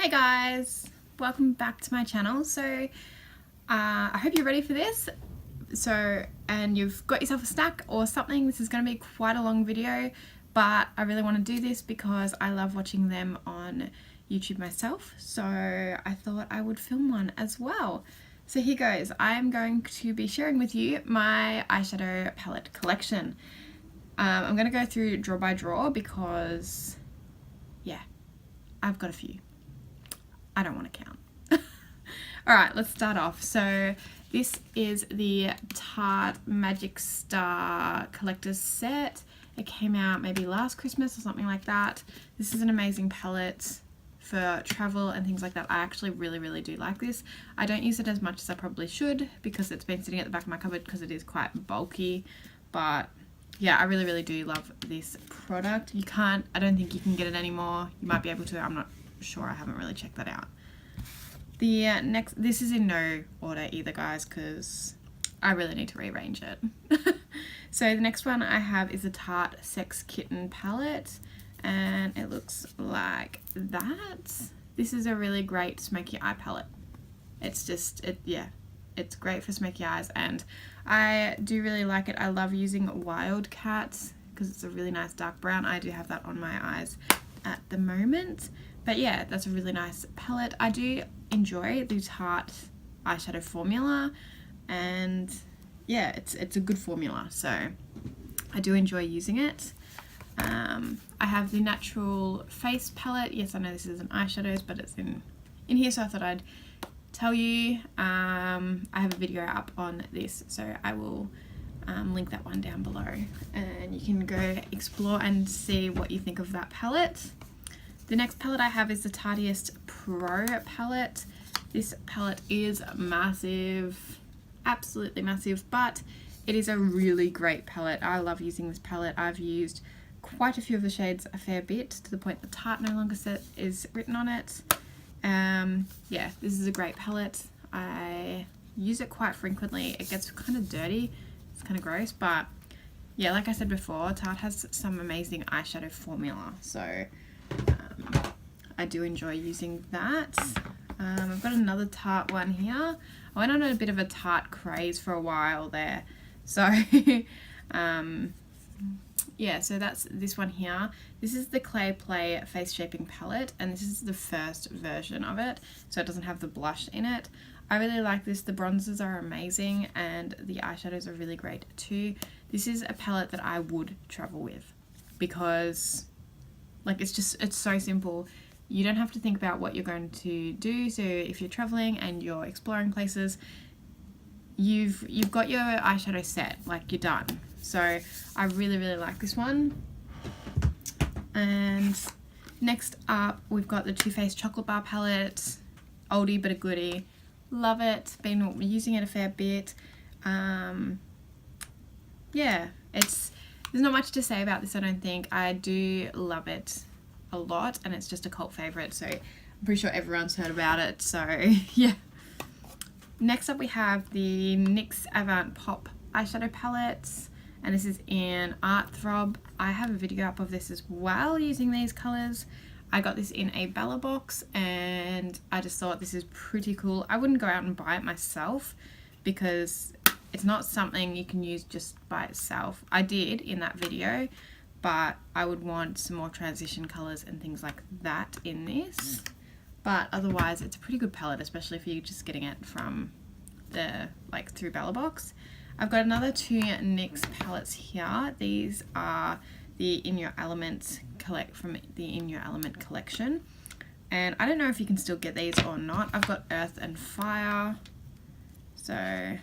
Hey guys, welcome back to my channel. So I hope you're ready for this. And you've got yourself a snack or something. This is going to be quite a long video, but I really want to do this because I love watching them on YouTube myself. So I thought I would film one as well. So here goes. I'm going to be sharing with you my eyeshadow palette collection. I'm going to go through drawer by drawer because, yeah, I've got a few. I don't want to count. Alright, let's start off. So this is the Tarte Magic Star Collector's Set. It came out maybe last Christmas or something like that. This is an amazing palette for travel and things like that. I actually really do like this. I don't use it as much as I probably should because it's been sitting at the back of my cupboard because it is quite bulky. But yeah, I really do love this product. I don't think you can get it anymore. You might be able to, I'm not sure, I haven't really checked that out. The next, this is in no order either, guys, because I really need to rearrange it. So the next one I have is a Tarte Sex Kitten palette, and it looks like that. This is a really great smoky eye palette. It's just, it's great for smoky eyes, and I do really like it. I love using Wildcat because it's a really nice dark brown. I do have that on my eyes at the moment. But yeah, that's a really nice palette. I do enjoy the Tarte eyeshadow formula, and yeah, it's a good formula, so I do enjoy using it. I have the Natural Face palette. Yes, I know this isn't eyeshadows, but it's in here, so I thought I'd tell you. I have a video up on this, so I will link that one down below, and you can go explore and see what you think of that palette. The next palette I have is the Tarteist Pro palette. This palette is massive, absolutely massive, but it is a really great palette. I love using this palette. I've used quite a few of the shades a fair bit, to the point that Tarte no longer is written on it. Yeah, this is a great palette. I use it quite frequently. It gets kind of dirty. It's kind of gross, but yeah, like I said before, Tarte has some amazing eyeshadow formula, so I do enjoy using that. I've got another Tarte one here. I went on a bit of a Tarte craze for a while there. So, yeah, so that's this one here. This is the Clay Play Face Shaping Palette, and this is the first version of it, so it doesn't have the blush in it. I really like this. The bronzers are amazing, and the eyeshadows are really great too. This is a palette that I would travel with because, like, it's so simple. You don't have to think about what you're going to do. So if you're traveling and you're exploring places, you've got your eyeshadow set, like, you're done. So I really like this one. And next up, we've got the Too Faced Chocolate Bar palette. Oldie but a goodie. Love it. Been using it a fair bit. Yeah, there's not much to say about this, I don't think. I do love it a lot, and it's just a cult favorite, so I'm pretty sure everyone's heard about it, so yeah. Next up we have the Nyx Avant Pop eyeshadow palettes, and this is in Art Throb. I have a video up of this as well using these colors. I got this in a Bella box, and I just thought this is pretty cool. I wouldn't go out and buy it myself because it's not something you can use just by itself. I did in that video, but I would want some more transition colors and things like that in this. But otherwise, it's a pretty good palette, especially if you're just getting it from through Bella box. I've got another two NYX palettes here. These are the In Your Element from the In Your Element collection, and I don't know if you can still get these or not. I've got Earth and Fire, so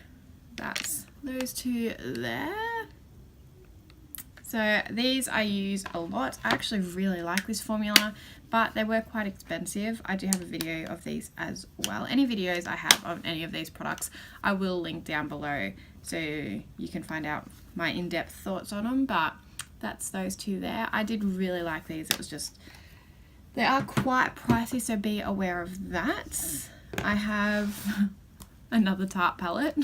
that's those two there. So these I use a lot. I actually really like this formula, but they were quite expensive. I do have a video of these as well. Any videos I have of any of these products, I will link down below so you can find out my in-depth thoughts on them, but that's those two there. I did really like these. It was just, they are quite pricey, so be aware of that. I have another Tarte palette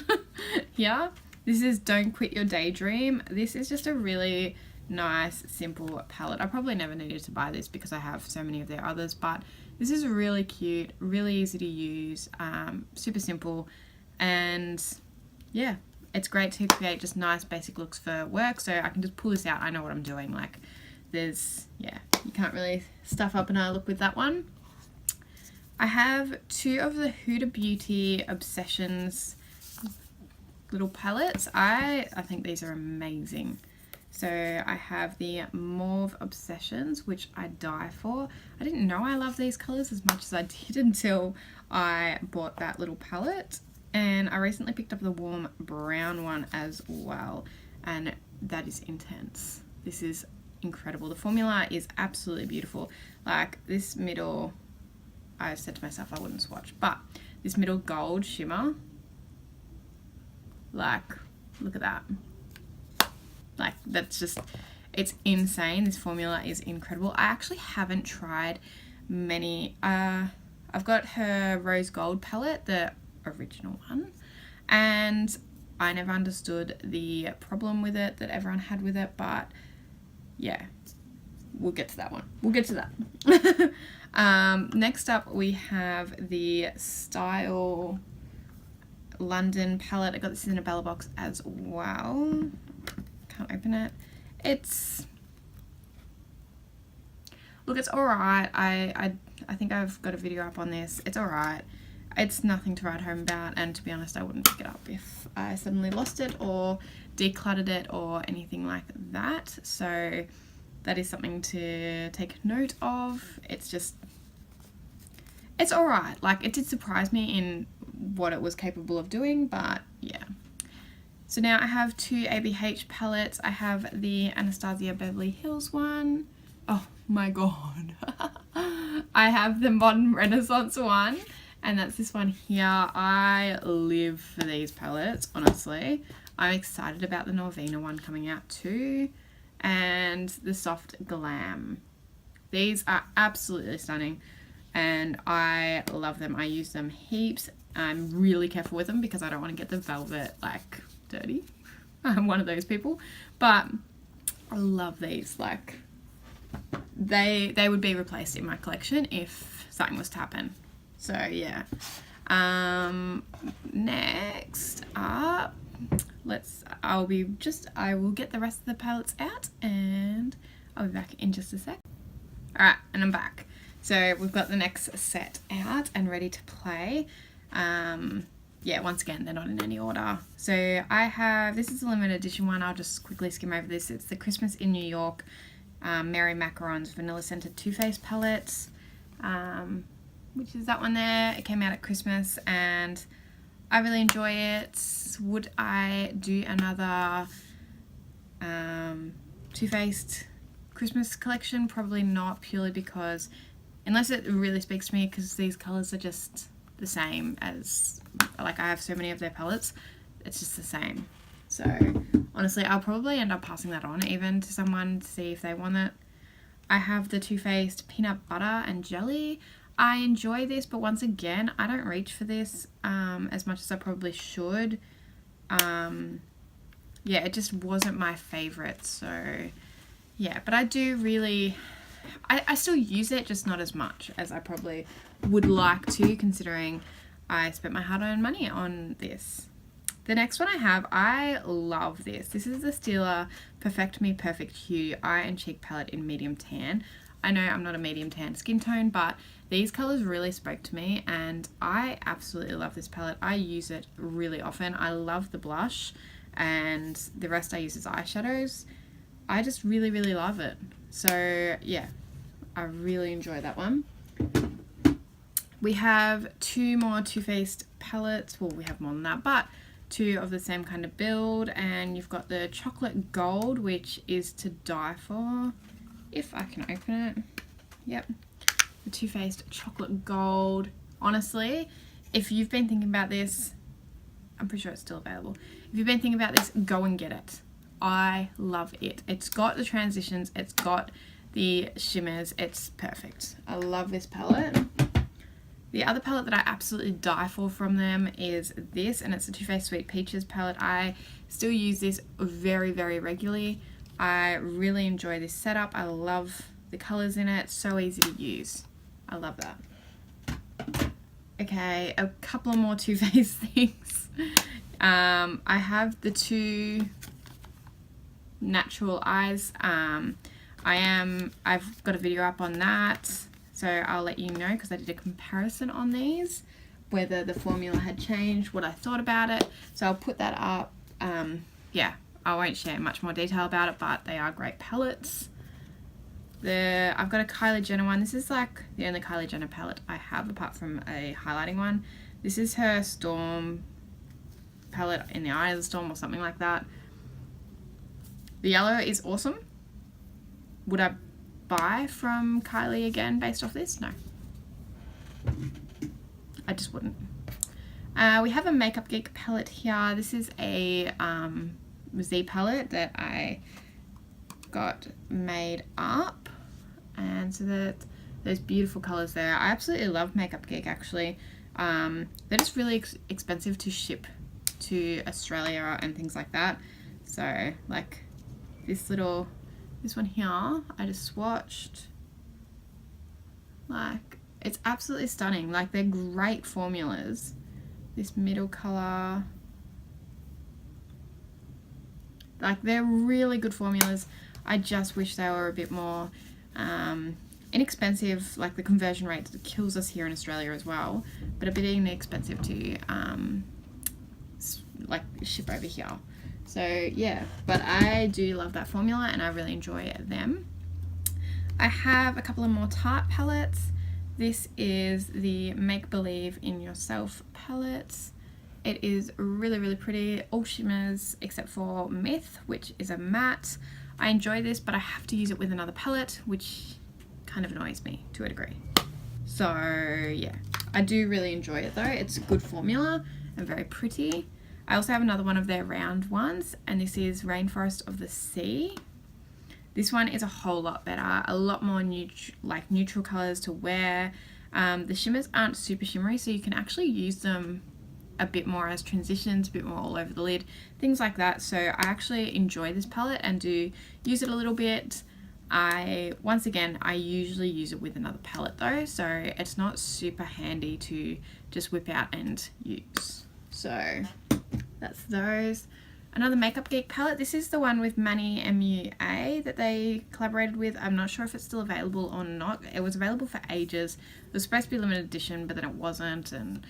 here. This is Don't Quit Your Daydream. This is just a really nice, simple palette. I probably never needed to buy this because I have so many of their others, but this is really cute, really easy to use, super simple, and yeah, it's great to create just nice basic looks for work. So I can just pull this out. I know what I'm doing. Like there's, yeah, you can't really stuff up an eye look with that one. I have two of the Huda Beauty Obsessions little palettes. I think these are amazing. So I have the Mauve Obsessions, which I die for. I didn't know I love these colors as much as I did until I bought that little palette. And I recently picked up the Warm Brown one as well, and that is intense. This is incredible. The formula is absolutely beautiful. Like this middle, I said to myself I wouldn't swatch, but this middle gold shimmer, like, look at that. Like, that's just, it's insane. This formula is incredible. I actually haven't tried many. I've got her Rose Gold palette, the original one, and I never understood the problem with it that everyone had with it, but yeah, we'll get to that one. We'll get to that. Next up, we have the Style London palette. I got this in a Bella box as well. Can't open it. It's, look, it's alright. I think I've got a video up on this. It's alright. It's nothing to write home about, and to be honest, I wouldn't pick it up if I suddenly lost it or decluttered it or anything like that. So that is something to take note of. It's just, it's alright. Like, it did surprise me in what it was capable of doing, but yeah. So now I have two ABH palettes. I have the Anastasia Beverly Hills one. Oh my god. I have the Modern Renaissance one, and that's this one here. I live for these palettes, honestly. I'm excited about the Norvina one coming out too, and the Soft Glam. These are absolutely stunning, and I love them. I use them heaps. I'm really careful with them because I don't want to get the velvet like dirty. I'm one of those people, but I love these. Like, they would be replaced in my collection if something was to happen. So yeah. Next up, I will get the rest of the palettes out and I'll be back in just a sec. Alright, and I'm back. So we've got the next set out and ready to play. Yeah, once again, they're not in any order. So I have, this is a limited edition one. I'll just quickly skim over this. It's the Christmas in New York Mary Macaron's Vanilla Scented Too Faced Palettes, which is that one there. It came out at Christmas and I really enjoy it. Would I do another Too Faced Christmas collection? Probably not, purely because, unless it really speaks to me, because these colours are just the same as, like, I have so many of their palettes, it's just the same. So honestly, I'll probably end up passing that on even to someone to see if they want it. I have the Too Faced Peanut Butter and Jelly. I enjoy this, but once again, I don't reach for this as much as I probably should. Yeah, it just wasn't my favourite, so yeah, but I do really, I still use it, just not as much as I probably would like to, considering I spent my hard-earned money on this. The next one I have, I love this. This is the Stila Perfect Me Perfect Hue Eye and Cheek Palette in medium tan. I know I'm not a medium tan skin tone, but these colours really spoke to me and I absolutely love this palette. I use it really often. I love the blush and the rest I use as eyeshadows. I just really, really love it. So yeah, I really enjoy that one. We have two more Too Faced palettes. Well, we have more than that, but two of the same kind of build. And you've got the Chocolate Gold, which is to die for. If I can open it. Yep. The Too Faced Chocolate Gold. Honestly, if you've been thinking about this, I'm pretty sure it's still available. If you've been thinking about this, go and get it. I love it. It's got the transitions. It's got the shimmers. It's perfect. I love this palette. The other palette that I absolutely die for from them is this, and it's the Too Faced Sweet Peaches palette. I still use this very, very regularly. I really enjoy this setup. I love the colors in it. So easy to use. I love that. Okay, a couple of more Too Faced things. I have the two natural eyes. I've got a video up on that, so I'll let you know, because I did a comparison on these, whether the formula had changed, what I thought about it. So I'll put that up. Yeah, I won't share much more detail about it, but they are great palettes. I've got a Kylie Jenner one. This is like the only Kylie Jenner palette I have, apart from a highlighting one. This is her Storm palette, In the Eye of the Storm or something like that. The yellow is awesome. Would I buy from Kylie again based off this? No. I just wouldn't. We have a Makeup Geek palette here. This is a Z palette that I got made up, and so that those beautiful colors there. I absolutely love Makeup Geek, actually. They're just really expensive to ship to Australia and things like that. So like this one here, I just swatched. Like, it's absolutely stunning. Like, they're great formulas. This middle color, like, they're really good formulas. I just wish they were a bit more inexpensive. Like, the conversion rate kills us here in Australia as well, but a bit inexpensive to like ship over here. So yeah, but I do love that formula and I really enjoy them. I have a couple of more Tarte palettes. This is the Make Believe in Yourself palette. It is really, really pretty. All shimmers except for Myth, which is a matte. I enjoy this, but I have to use it with another palette, which kind of annoys me to a degree. So yeah, I do really enjoy it though. It's a good formula and very pretty. I also have another one of their round ones, and this is Rainforest of the Sea. This one is a whole lot better, a lot more neutral colors to wear. The shimmers aren't super shimmery, so you can actually use them a bit more as transitions, a bit more all over the lid, things like that. So I actually enjoy this palette and do use it a little bit. Once again, I usually use it with another palette though, so it's not super handy to just whip out and use. So that's those. Another Makeup Geek palette. This is the one with Manny MUA that they collaborated with. I'm not sure if it's still available or not. It was available for ages. It was supposed to be limited edition, but then it wasn't, and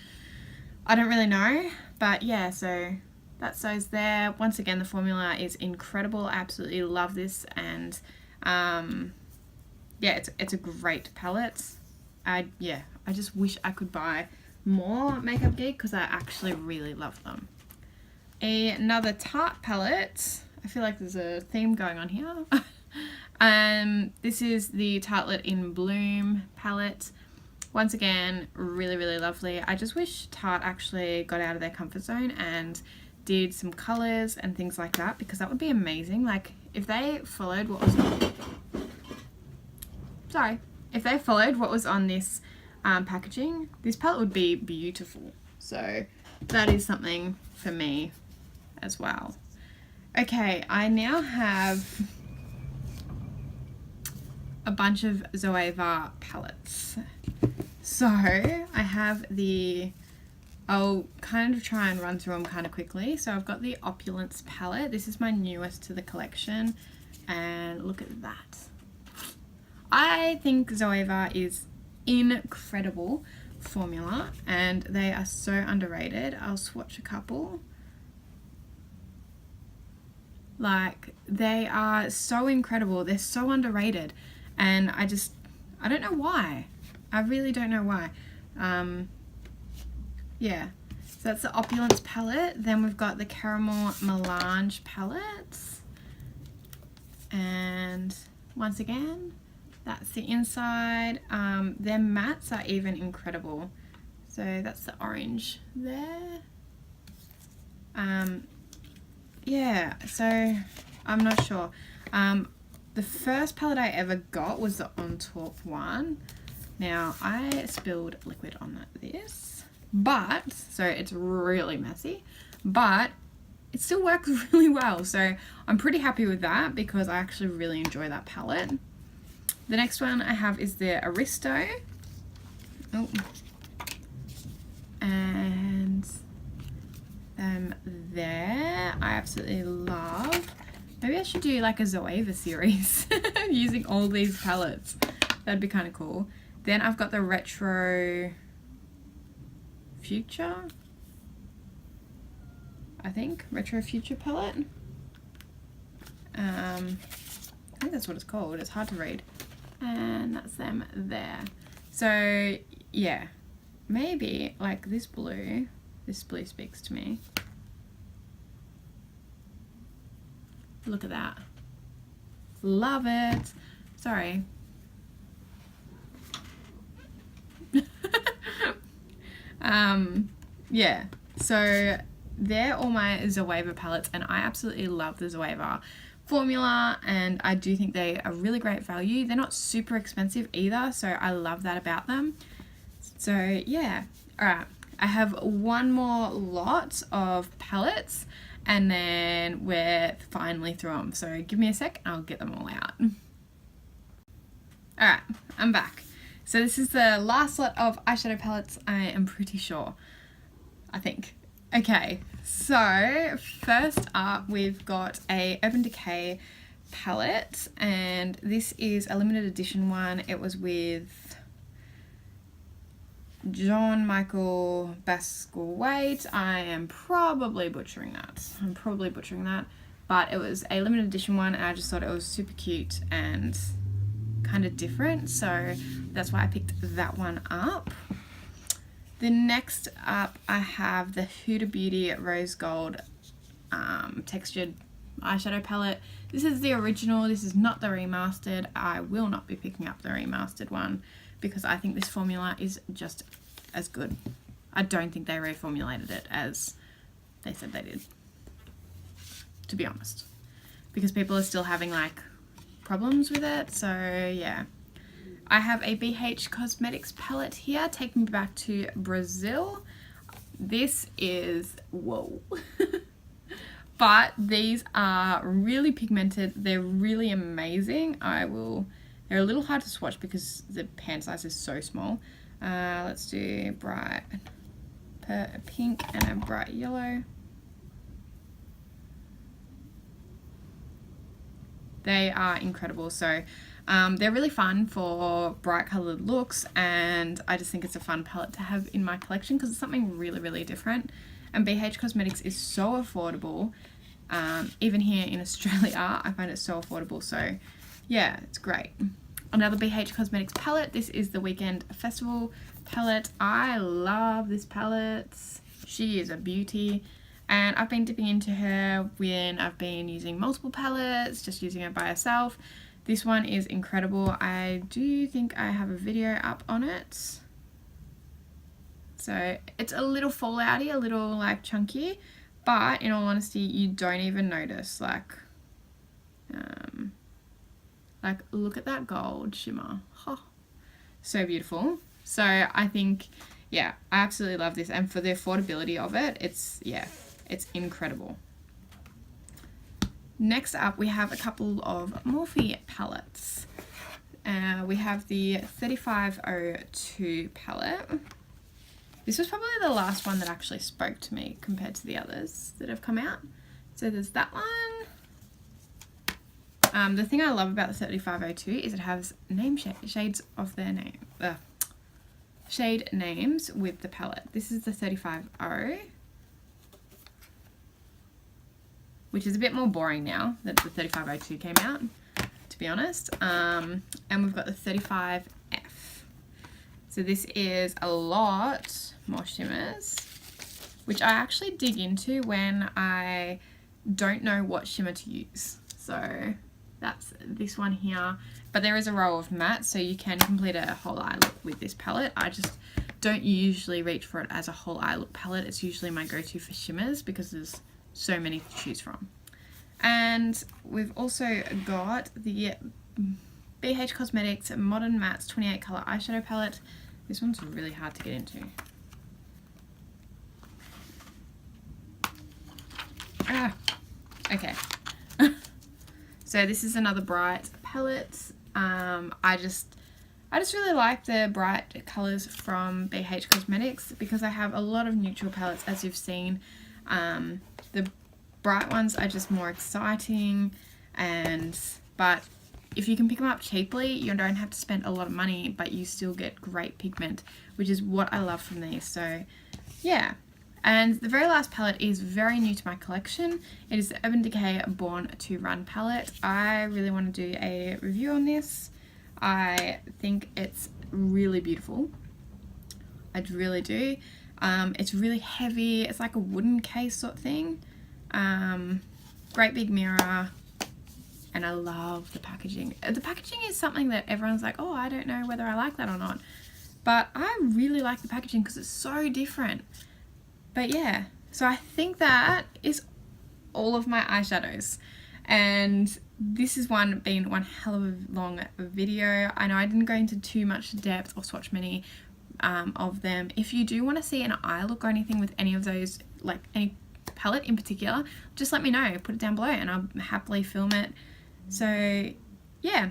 I don't really know. But yeah, so that's those there. Once again, the formula is incredible. I absolutely love this, and yeah, it's a great palette. I just wish I could buy more Makeup Geek because I actually really love them. Another Tarte palette. I feel like there's a theme going on here. This is the Tartelette in Bloom palette. Once again, really, really lovely. I just wish Tarte actually got out of their comfort zone and did some colors and things like that, because that would be amazing. Like, if they followed what was on this packaging, this palette would be beautiful. So that is something for me as well. Okay, I now have a bunch of Zoeva palettes. So I have I'll kind of try and run through them kind of quickly. So I've got the Opulence palette. This is my newest to the collection, and look at that. I think Zoeva is incredible formula and they are so underrated. I'll swatch a couple. Like, they are so incredible. They're so underrated, and I don't know why. I really don't know why. Yeah, so that's the Opulence palette. Then we've got the Caramel Melange palettes, and once again, that's the inside. Their mattes are even incredible. So that's the orange there. Yeah, so I'm not sure. The first palette I ever got was the On Top one. Now, I spilled liquid on this, but, so it's really messy, but it still works really well. So I'm pretty happy with that because I actually really enjoy that palette. The next one I have is the Aristo. Oh. And there, I absolutely love. Maybe I should do like a Zoeva series using all these palettes. That'd be kind of cool. Then I've got the Retro Future, I think. Retro Future palette. I think that's what it's called. It's hard to read. And that's them there. So, yeah. Maybe, like this blue speaks to me. Look at that. Love it. Sorry. Yeah. So they're all my Zoeva palettes, and I absolutely love the Zoeva formula, and I do think they are really great value. They're not super expensive either, so I love that about them. So yeah. Alright. I have one more lot of palettes, and then we're finally through them. So give me a sec and I'll get them all out. Alright, I'm back. So this is the last lot of eyeshadow palettes, I am pretty sure. I think. Okay, so first up we've got a Urban Decay palette, and this is a limited edition one. It was with John Michael Basque-White. I am probably butchering that. But it was a limited edition one, and I just thought it was super cute and kind of different, so that's why I picked that one up. The next up I have the Huda Beauty Rose Gold textured eyeshadow palette. This is the original, this is not the remastered. I will not be picking up the remastered one because I think this formula is just as good. I don't think they reformulated it as they said they did, to be honest, because people are still having like problems with it. So yeah, I have a BH Cosmetics palette here, taking me back to Brazil. This is, whoa. But these are really pigmented. They're really amazing. They're a little hard to swatch because the pan size is so small. Let's do bright pink and a bright yellow. They are incredible. So they're really fun for bright coloured looks, and I just think it's a fun palette to have in my collection because it's something really, really different. And BH Cosmetics is so affordable. Even here in Australia, I find it so affordable. So yeah, it's great. Another BH Cosmetics palette. This is the Weekend Festival palette. I love this palette. She is a beauty. And I've been dipping into her when I've been using multiple palettes, just using her by herself. This one is incredible. I do think I have a video up on it. So it's a little fallouty, a little like chunky, but in all honesty, you don't even notice. Like look at that gold shimmer. Oh, so beautiful. So I think, yeah, I absolutely love this. And for the affordability of it, it's incredible. Next up, we have a couple of Morphe palettes. We have the 3502 palette. This was probably the last one that actually spoke to me compared to the others that have come out. So there's that one. The thing I love about the 3502 is it has name shades of their name, shade names with the palette. This is the 350, which is a bit more boring now that the 3502 came out, to be honest. And we've got the 35F. So this is a lot more shimmers, which I actually dig into when I don't know what shimmer to use. So that's this one here. But there is a row of mattes, so you can complete a whole eye look with this palette. I just don't usually reach for it as a whole eye look palette. It's usually my go-to for shimmers because there's so many to choose from. And we've also got the BH Cosmetics Modern Mattes 28 color eyeshadow palette. This one's really hard to get into. Okay. So this is another bright palette. I just really like the bright colours from BH Cosmetics because I have a lot of neutral palettes, as you've seen. The bright ones are just more exciting, but if you can pick them up cheaply, you don't have to spend a lot of money, but you still get great pigment, which is what I love from these. So yeah. And the very last palette is very new to my collection. It is the Urban Decay Born to Run palette. I really want to do a review on this. I think it's really beautiful. I really do. It's really heavy. It's like a wooden case sort of thing. Great big mirror. And I love the packaging. The packaging is something that everyone's like, oh, I don't know whether I like that or not. But I really like the packaging because it's so different. But yeah, so I think that is all of my eyeshadows. And this has been one hell of a long video. I know I didn't go into too much depth or swatch many of them. If you do want to see an eye look or anything with any of those, like any palette in particular, just let me know. Put it down below and I'll happily film it. So yeah.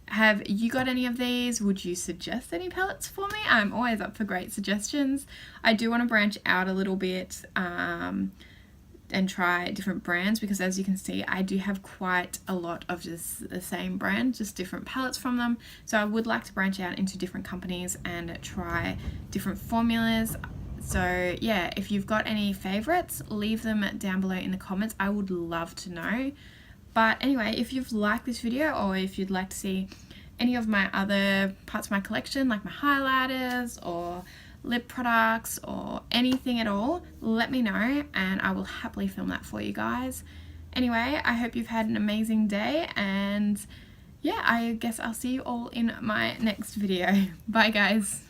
Have you got any of these? Would you suggest any palettes for me? I'm always up for great suggestions. I do want to branch out a little bit and try different brands because, as you can see, I do have quite a lot of just the same brand, just different palettes from them. So I would like to branch out into different companies and try different formulas. So yeah, if you've got any favorites, leave them down below in the comments. I would love to know. But anyway, if you've liked this video or if you'd like to see any of my other parts of my collection, like my highlighters or lip products or anything at all, let me know and I will happily film that for you guys. Anyway, I hope you've had an amazing day, and yeah, I guess I'll see you all in my next video. Bye guys.